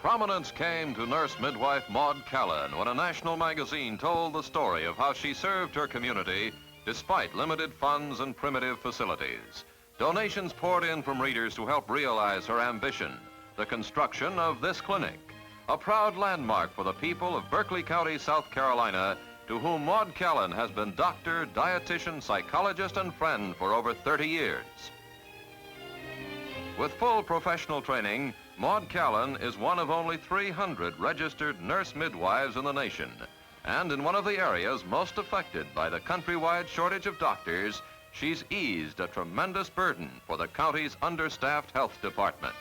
Prominence came to nurse midwife Maude Callen when a national magazine told the story of how she served her community despite limited funds and primitive facilities. Donations poured in from readers to help realize her ambition, the construction of this clinic, a proud landmark for the people of Berkeley County, South Carolina, to whom Maude Callen has been doctor, dietitian, psychologist, and friend for over 30 years. With full professional training, Maude Callen is one of only 300 registered nurse midwives in the nation, and in one of the areas most affected by the countrywide shortage of doctors, she's eased a tremendous burden for the county's understaffed health department.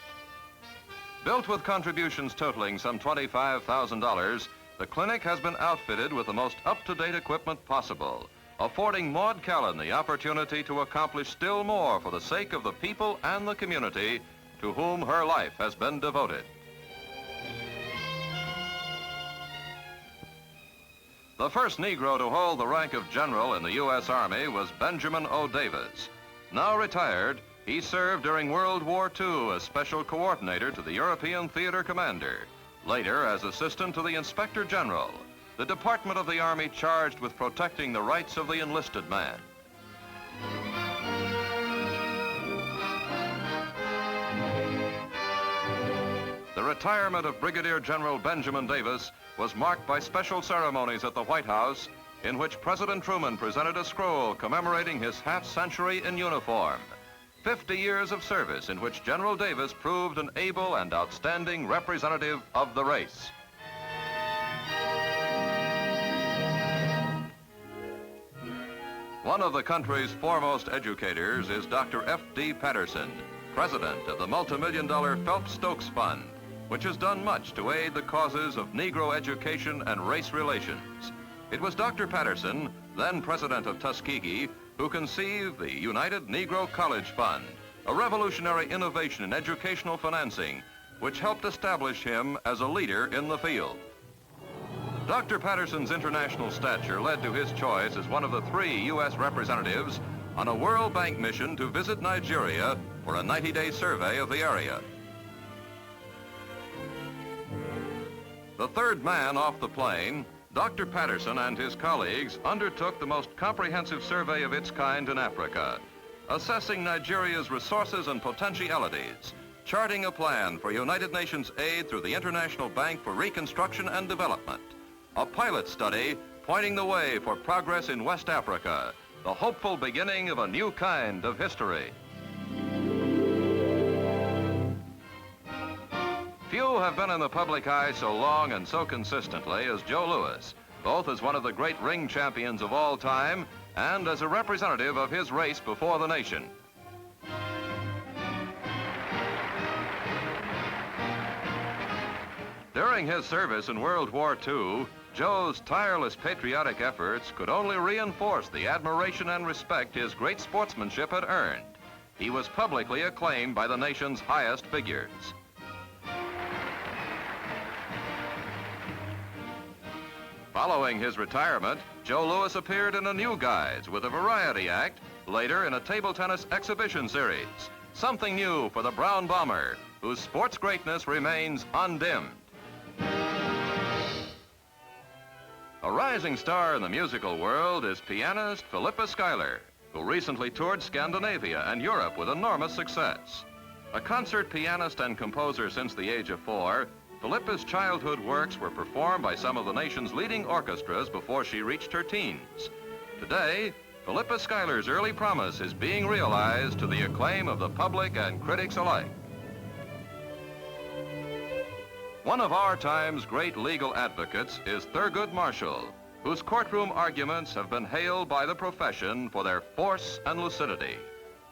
Built with contributions totaling some $25,000, the clinic has been outfitted with the most up-to-date equipment possible, affording Maude Callen the opportunity to accomplish still more for the sake of the people and the community to whom her life has been devoted. The first Negro to hold the rank of general in the U.S. Army was Benjamin O. Davis. Now retired, he served during World War II as special coordinator to the European Theater Commander, later as assistant to the Inspector General, the department of the Army charged with protecting the rights of the enlisted man. The retirement of Brigadier General Benjamin Davis was marked by special ceremonies at the White House in which President Truman presented a scroll commemorating his half-century in uniform. 50 years of service in which General Davis proved an able and outstanding representative of the race. One of the country's foremost educators is Dr. F.D. Patterson, president of the multi-million-dollar Phelps-Stokes Fund, which has done much to aid the causes of Negro education and race relations. It was Dr. Patterson, then president of Tuskegee, who conceived the United Negro College Fund, a revolutionary innovation in educational financing, which helped establish him as a leader in the field. Dr. Patterson's international stature led to his choice as one of the 3 U.S. representatives on a World Bank mission to visit Nigeria for a 90-day survey of the area. The third man off the plane, Dr. Patterson and his colleagues undertook the most comprehensive survey of its kind in Africa, assessing Nigeria's resources and potentialities, charting a plan for United Nations aid through the International Bank for Reconstruction and Development, a pilot study pointing the way for progress in West Africa, the hopeful beginning of a new kind of history. Few have been in the public eye so long and so consistently as Joe Louis, both as one of the great ring champions of all time and as a representative of his race before the nation. During his service in World War II, Joe's tireless patriotic efforts could only reinforce the admiration and respect his great sportsmanship had earned. He was publicly acclaimed by the nation's highest figures. Following his retirement, Joe Louis appeared in a new guise with a variety act, later in a table tennis exhibition series. Something new for the Brown Bomber, whose sports greatness remains undimmed. A rising star in the musical world is pianist Philippa Schuyler, who recently toured Scandinavia and Europe with enormous success. A concert pianist and composer since the age of 4, Philippa's childhood works were performed by some of the nation's leading orchestras before she reached her teens. Today, Philippa Schuyler's early promise is being realized to the acclaim of the public and critics alike. One of our time's great legal advocates is Thurgood Marshall, whose courtroom arguments have been hailed by the profession for their force and lucidity.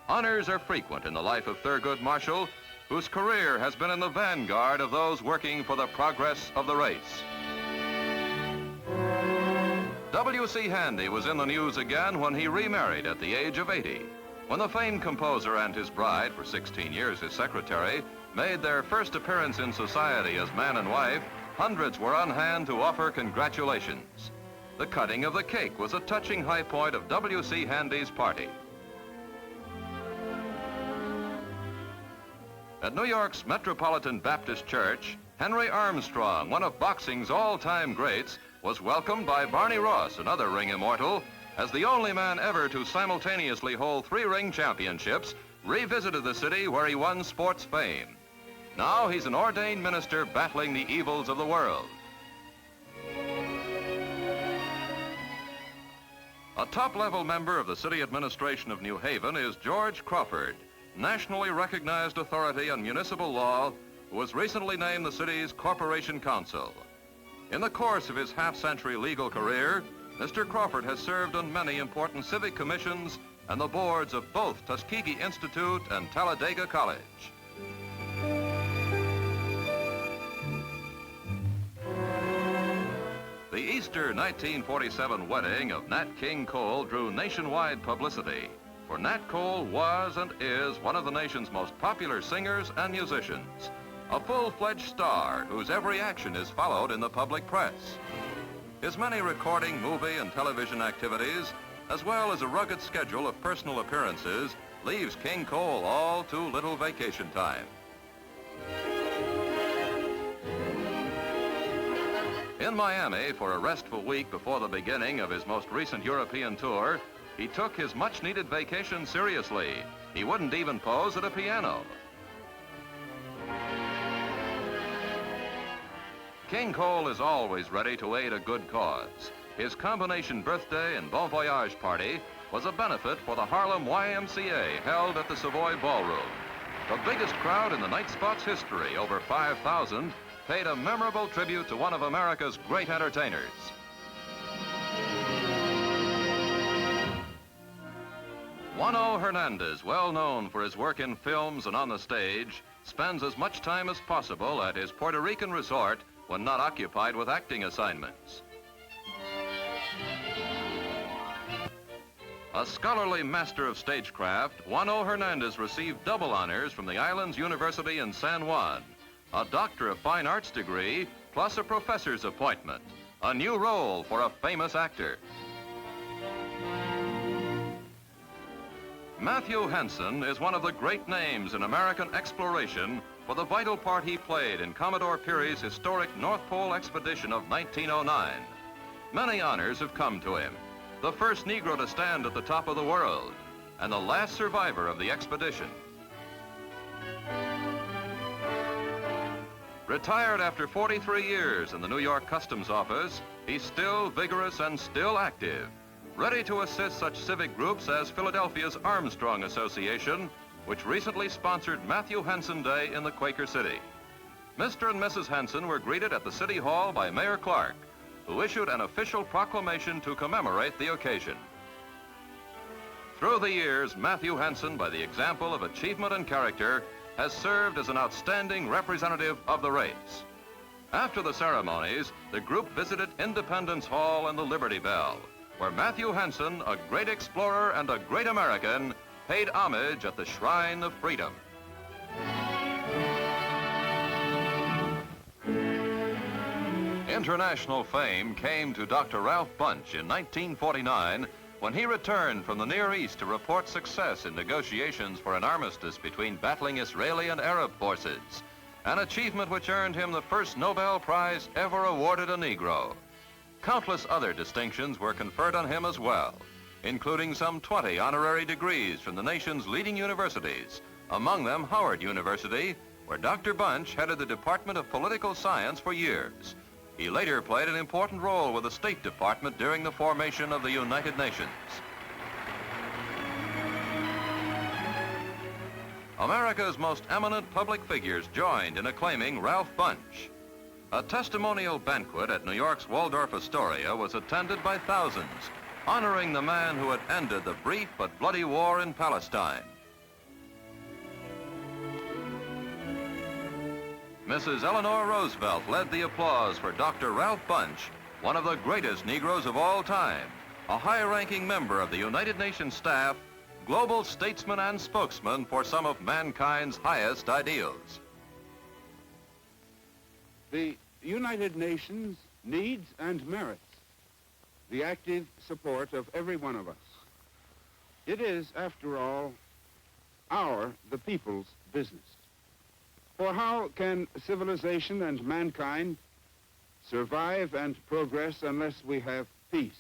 Honors are frequent in the life of Thurgood Marshall, whose career has been in the vanguard of those working for the progress of the race. W.C. Handy was in the news again when he remarried at the age of 80. When the famed composer and his bride, for 16 years his secretary, made their first appearance in society as man and wife, hundreds were on hand to offer congratulations. The cutting of the cake was a touching high point of W.C. Handy's party. At New York's Metropolitan Baptist Church, Henry Armstrong, one of boxing's all-time greats, was welcomed by Barney Ross, another ring immortal, as the only man ever to simultaneously hold 3 ring championships, revisited the city where he won sports fame. Now he's an ordained minister battling the evils of the world. A top-level member of the city administration of New Haven is George Crawford, nationally recognized authority on municipal law, who was recently named the city's Corporation Counsel. In the course of his half-century legal career, Mr. Crawford has served on many important civic commissions and the boards of both Tuskegee Institute and Talladega College. The Easter 1947 wedding of Nat King Cole drew nationwide publicity, for Nat Cole was and is one of the nation's most popular singers and musicians, a full-fledged star whose every action is followed in the public press. His many recording, movie, and television activities, as well as a rugged schedule of personal appearances, leaves King Cole all too little vacation time. In Miami for a restful week before the beginning of his most recent European tour, he took his much-needed vacation seriously. He wouldn't even pose at a piano. King Cole is always ready to aid a good cause. His combination birthday and bon voyage party was a benefit for the Harlem YMCA held at the Savoy Ballroom. The biggest crowd in the night spot's history, over 5,000, paid a memorable tribute to one of America's great entertainers. Juan Hernandez, well known for his work in films and on the stage, spends as much time as possible at his Puerto Rican resort when not occupied with acting assignments. A scholarly master of stagecraft, Juan Hernandez received double honors from the island's university in San Juan, a Doctor of Fine Arts degree, plus a professor's appointment, a new role for a famous actor. Matthew Henson is one of the great names in American exploration for the vital part he played in Commodore Peary's historic North Pole expedition of 1909. Many honors have come to him. The first Negro to stand at the top of the world, and the last survivor of the expedition. Retired after 43 years in the New York Customs Office, he's still vigorous and still active, ready to assist such civic groups as Philadelphia's Armstrong Association, which recently sponsored Matthew Henson Day in the Quaker City. Mr. and Mrs. Henson were greeted at the City Hall by Mayor Clark, who issued an official proclamation to commemorate the occasion. Through the years, Matthew Henson, by the example of achievement and character, has served as an outstanding representative of the race. After the ceremonies, the group visited Independence Hall and the Liberty Bell, where Matthew Henson, a great explorer and a great American, paid homage at the Shrine of Freedom. International fame came to Dr. Ralph Bunche in 1949 when he returned from the Near East to report success in negotiations for an armistice between battling Israeli and Arab forces, an achievement which earned him the first Nobel Prize ever awarded a Negro. Countless other distinctions were conferred on him as well, including some 20 honorary degrees from the nation's leading universities, among them Howard University, where Dr. Bunche headed the Department of Political Science for years. He later played an important role with the State Department during the formation of the United Nations. America's most eminent public figures joined in acclaiming Ralph Bunche. A testimonial banquet at New York's Waldorf Astoria was attended by thousands, honoring the man who had ended the brief but bloody war in Palestine. Mrs. Eleanor Roosevelt led the applause for Dr. Ralph Bunche, one of the greatest Negroes of all time, a high-ranking member of the United Nations staff, global statesman and spokesman for some of mankind's highest ideals. The United Nations needs and merits the active support of every one of us. It is, after all, the people's business. For how can civilization and mankind survive and progress unless we have peace?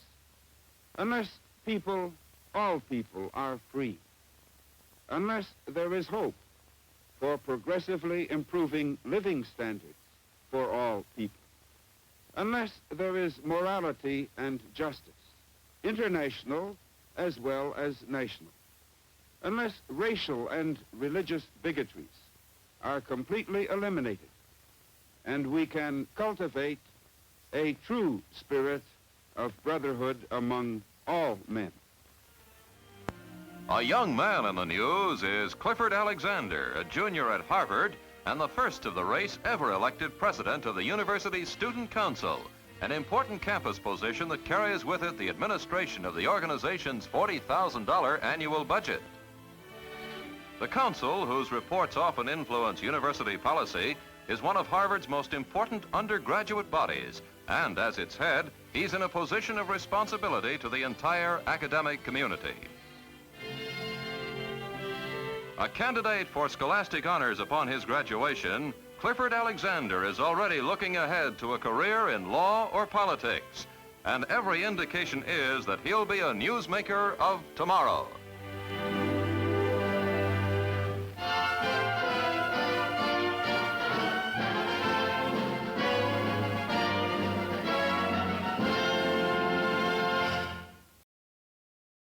Unless people, all people, are free? Unless there is hope for progressively improving living standards for all people? Unless there is morality and justice, international as well as national? Unless racial and religious bigotries are completely eliminated and we can cultivate a true spirit of brotherhood among all men. A young man in the news is Clifford Alexander, a junior at Harvard and the first of the race ever elected president of the university's Student Council, an important campus position that carries with it the administration of the organization's $40,000 annual budget. The council, whose reports often influence university policy, is one of Harvard's most important undergraduate bodies, and as its head, he's in a position of responsibility to the entire academic community. A candidate for scholastic honors upon his graduation, Clifford Alexander is already looking ahead to a career in law or politics, and every indication is that he'll be a newsmaker of tomorrow.